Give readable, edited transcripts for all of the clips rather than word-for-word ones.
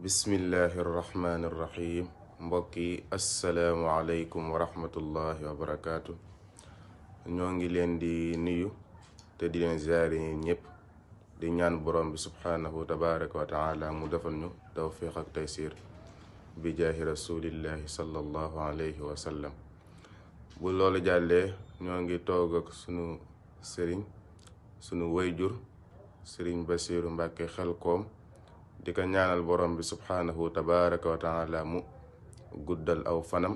bismillahi irrahmani irrahim mbokki assalaamu aleykum wa rahmatullahi wa barakaatu. ñoo ngi leen di nuyu te di leen ziyaare ñëpp di ñaan borom bi subhaanahu tabaraka wa taala mu defal ñu tawfiq ak taysir bi jaahi rasulillahi sallallahu alayhi wa sallam. bu loolu jàllee ñoo ngi toog ak sunu sëriñ sunu wayjur sëriñ Basiiru Mbàkke Xelkom di ko ñaanal borom bi subhaanahu tabaraka wa taala mu guddal aw fanam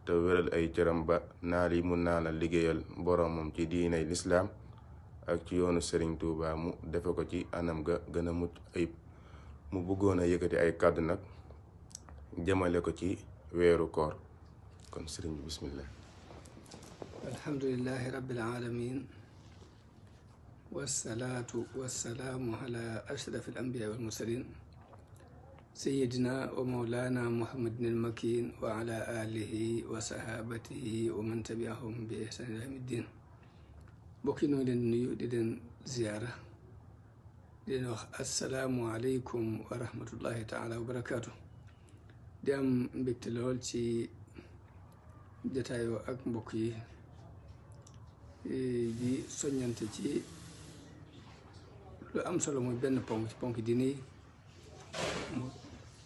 te wéral ay cëram ba naal yi mu naanal liggéeyal boromam ci diinay lislaam ak ci yoonu Sëriñ Tuuba mu defe ko ci anam ga gën a mucc ayib. mu bëggoon a yëkkati ay kàddu nag jëmale ko ci weeru koor, kon sëriñ bi bismillah. alhamdulillahi rabbil alamin wassalaatu wassalaamu ala ashrafil anbiyaa wal mursalin sayyidina wa mawlana muhammadin al-makin wa ala alihi wa sahabatihi wa man tabi'ahum bi ihsan ila yawmi ddin. mbokk yi noo leen nuyu di leen ziyaara di leen wax assalaamu aleykum wa rahmatullahi taala wa barakaatu. di am mbégte lool ci jataayoo ak mbokk yi di soññante ci lu am solo mooy benn ponk ci ponk diine yi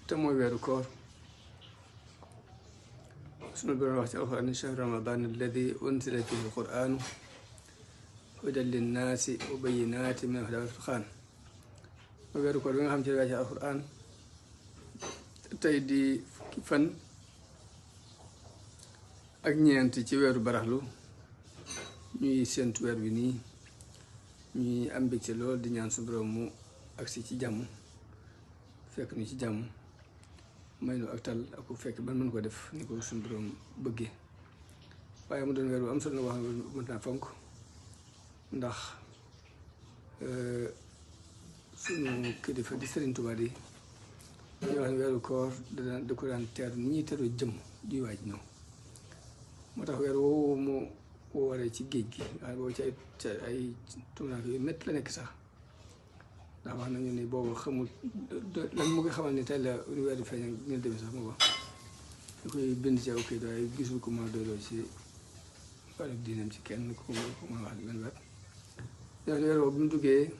te mooy weeru koor. sunu Boroom wax ci alquran ni shahru ramadan alladi unzila fihi alquranu hudan linnaasi wa bayyinatin min alhuda wal furqan. mooy weeru koor bi nga xam ci la wàcce alquran tey di fukki fan ak ñeent ci weeru baraxlu ñuy séentu weer bi nii ñuy am mbégte lool di ñaan suñu Boroom mu agsi ci jàmm fekk ñu ci jàmm may nu ak tal ak ku fekk ban mën ko def ni ko suñu Boroom bëggee. waaye mu doon weer bu am solo na wax mën naa fonk ndax suñu kilifa di Sëriñ Tuubaa di ñu wax ne weeru koor da ko daan teer ni ñuy teru jëm juy waaj ñëw. moo tax weer woowu mu waree ci géej gi waaye boobu ci ay tuunaak yu métti la nekk sax ndax wax nañu ni boobu xamul lan mu ngi xamal ni tey la weer di feeñ ak ñu demee sax mu ba da koy bind ci aw kayit waaye gisul ko ma doyloo ci wàllu diinam ci kenn ku ma wax benn wet. weer woowu bi mu duggee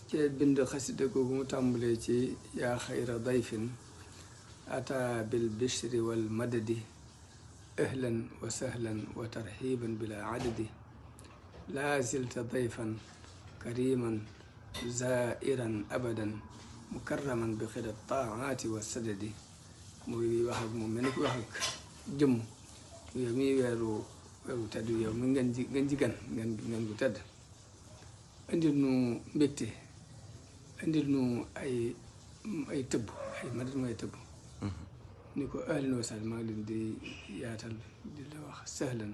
ci bind xasida googu mu tàmbalee ci yaa xayra dayfin ata bil bishri wal madadi ahlan wa sahlan wa tarxiban bila adadi laa zilta dayfan kariman zairan abadan mukarraman bi xida taati wa sadadi. muy wax ak moom mel ni ku wax ak jëmm yow mi weeru tedd yow mi ngeen ji gan ngeen gu tedd indil nu mbégte indil nu ay tëbb ay madad mooy tëbb ni ko ahlan wa sahlan maa ngi leen di yaatal di la wax sahlan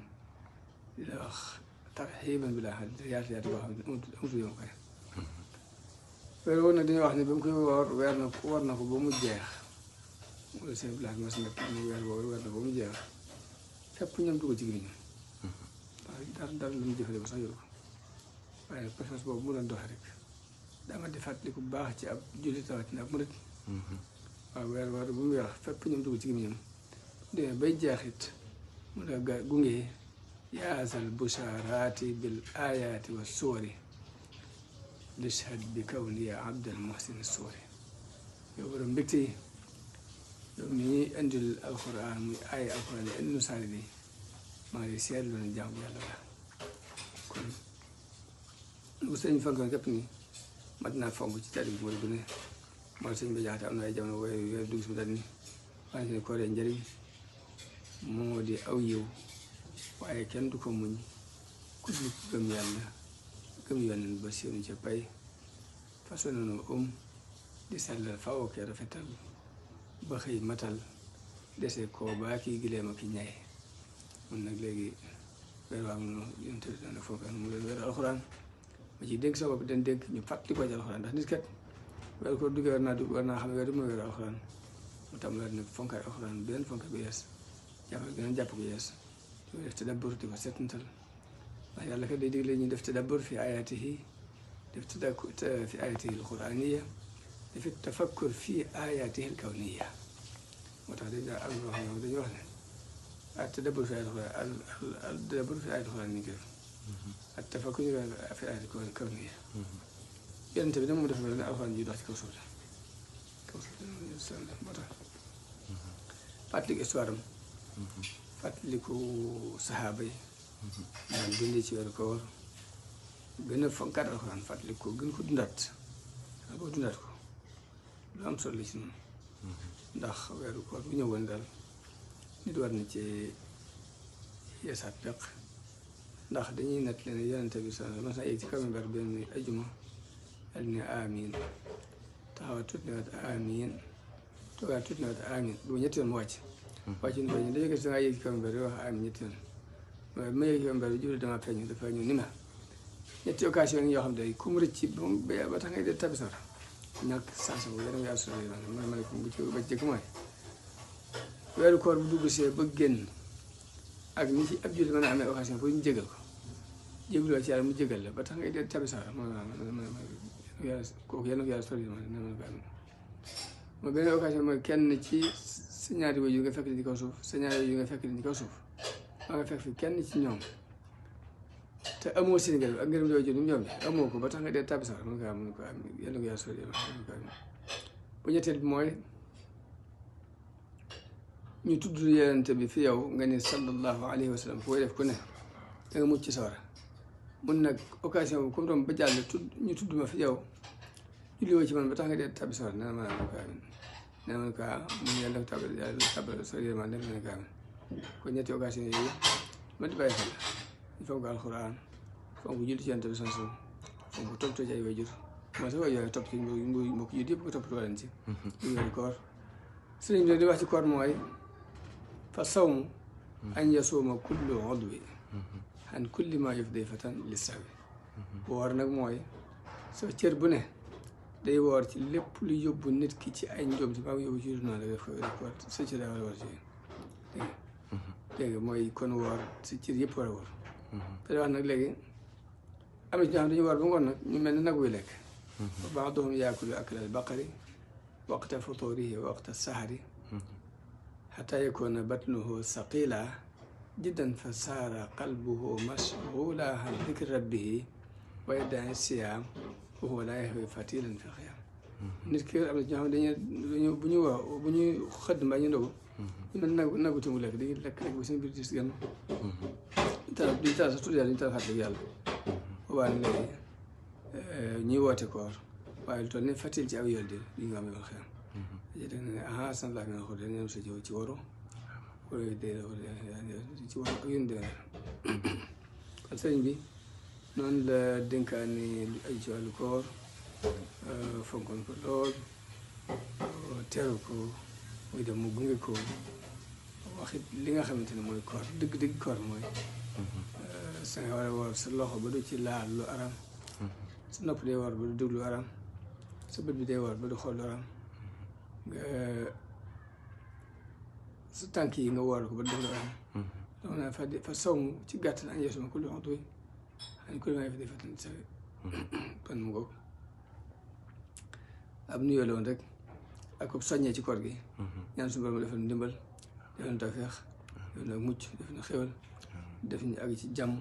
di la wax tarxiban bi laa xam ne yaatu boo xam ne amatu yoon koy weer woon nag dañuy wax ne ba mu koy war na ko ba mu jeex wala seen bilaat mas nekk mu weer boobu war na ba mu jeex fépp ñam du ko ci gémmiñ waaye dara lu mu jëfale ba sax yoru ko waaye pas-pas boobu mu doon doxe rek dama di fàttali ku baax ci ab jullit rawatina ab murit. waaw weer bu mu weex fépp ñoom dugg ci gémmiñam demee bay jeexit mu la gunge yaasal bushaaraati bil ayaati wa suwari lishhad bi kawni ya abdal muhsin suwari. yow borom mbégte yi yow mi indil alquran muy ay alquran yi indi nu saari bi maa ngi seetlu na jàmm yàlla la kon lu sëñ fankoon képp ni mat naa fonk ci tari bi mooy bu ne mooy sëñ bi jaxate am na ay jamono weer dugg si mu dal ni waaye ne kooree njëriñ moo di aw yiw waaye kenn du ko muñ ku dul gëm yàlla gëm yonent ba séenu ca pay façon noonu di sellal faw ke rafetal ba xëy matal dese koo baa kii gileem ak ki ñay. mun nag léegi weer waa noonu yonte dana fonk mu leen weer alxuraan ma ciy dénk sa bopp den dénk ñu fàttali ko ci alxuraan ndax nit kat weer ko duggee war naa xam ne weer du mooy weer alxuraan mu tàmbali nag fonkaay alxuraan beneen fonk bu yees jàpp ko yees di def tadabbur di ko seetantal ndax yàlla kat day digle ñu def tadabbur fi ayaatihi def fi ayaatihi alquraaniya dafi tafakkur fii ayaatihi al-kawniya moo tax dañ daa am loo xam ne dañuy wax ne at-tadabbur fi ayaati al-tadabbur fi ayaati al-Qur'aan ni ko def at-tafakkur fi ayaati al-kawniya yonent bi nag moom dafa mel ne alxuraan ji dox ci kaw suuf la moo tax fàttaliku histoire am fàttaliku saxaaba yi daan dundee ci weeru koor gën a fonkaat alxuraan fàttaliku ko gën ko dundaat boo dundaat ko lu am solo la ci noonu ndax weeru koor bu ñëwoon daal nit war na ci yeesaat peq ndax dañuy natt leen yonente bi sa mas na yéeg ci kaw minbar benn ajuma dal ne amiin taxawaat tuuti ne waat amiin toogaat tuuti ne waat amiin bu ñetti yoon mu wàcc ni ko ñu dañu gis dangaa yéeg ci kaw minbar di wax amiin ñetti yoon waaye ma yéeg ci kaw minbar bi jublu dama feeñ dafa ñëw ni ma ñetti occasion yi yoo xam ne ku mu rëcc ba tax ngay dee tabi sawara ñàkk sansa bu yéen a ngi assuré man ma ne ko bu ci ba jëkk mooy weeru koor bu dugg see ba génn ak ni ci ab jullit mën a amee occasion pour ñu jégal ko jégaloo ci yàlla mu jégal la ba tax ngay dee tabi sawara kooku yéen a ngi assuré ma beneen occasion mooy kenn ci sa ñaari waajur nga fekk ni ci kaw suuf sa ñaari waajur nga fekk ni ci kaw suuf maa nga fekk fi kenn ci ñoom te amoo seen ngërëm ak ngërëm yooyu jënd ñoom amoo ko ba tax nga dee tàbbi sax mën nga ko am yàlla nga yàlla sori bu ñetteel bi mooy ñu tudd yonent bi fi yow nga ne sallallahu alayhi wa sallam fooy def ku ne da nga mucc ci sawara mun nag occasion bu comme doom ba jàll ñu tudd ma fi yow julli woo ci man ba tax nga dee tàbbi sawara nee na ma ko amin nee na ma ko mun yàlla tàbbal sori man def na ko amin kon ñetti occasion yooyu ma di bàyyi xel fonk alxuraan fonk julli ci yonent bi sansu fonk toppatoo ci ay waajur mooy sax waajur topp ci mbokk jullit yëpp ko toppatoo leen ci ñu weeru koor sëriñ bi di wax ci koor mooy fa sawmu an yasuuma kullu udwi an kulli ma yufdi fatan lissawi woor nag mooy soo cër bu ne day woor ci lépp lu yóbbu nit ki ci ay njoom si maa ngi yóbbu ci noonu la def ko sa cër daa war a woor ci dégg nga mooy kon woor sa cër yëpp war a woor te wax nag léegi am na ci ñoo xam dañu war ba ngoon nag ñu mel ne nag wuy lekk ba'duhum yaakulu akla al-baqari waqta futurihi wa waqta sahari hatta yakuna batnuhu saqila jiddan fa saara qalbuhu mashghula an dhikri rabbihi wa yada'i siyam wa huwa la yahwi fatilan fi khiyam nit ki am na ci ñoo xam dañu bu ñuy xëdd mbaa ñu ndogu ñu mel nagu te mu lekk dañuy lekk rek ba seen biir dis gan duñ taal sa tudd yàlla duñu taal fàttali yàlla boobaa ne léegi ñuy woote koor waaye lu toll ne fatil ci aw yool di li nga xam ne xeam dé ne aha san laa mi na xo de ñoom sa jëw ci waro wala dé ci waro ak yun dé kon sëriñ bi noonu la dénkaane lu ay ci wàllu koor fonkoon ko lool teeru ko muy dem mu gunge ko waxit li nga xamante ne mooy koor dëgg-dëgg koor mooy sa nga war a woor sa loxo ba du ci laal lu aram sa nopp day woor ba du déglu aram sa bët bi day woor ba du xool lu aram nga sa tànk yi nga woor ko ba du def lu aram donc naa fa sawmu ci gàttal an yasuma kullu udwi an kulli ma yufdi fatan sa pan mu ngoog ab nuyoo la woon rek ak ko soññee ci koor gi ñaan suñu borom defal ndimbal defal tawfeex defal na mucc defal na xéwal def ñu àgg ci jàmm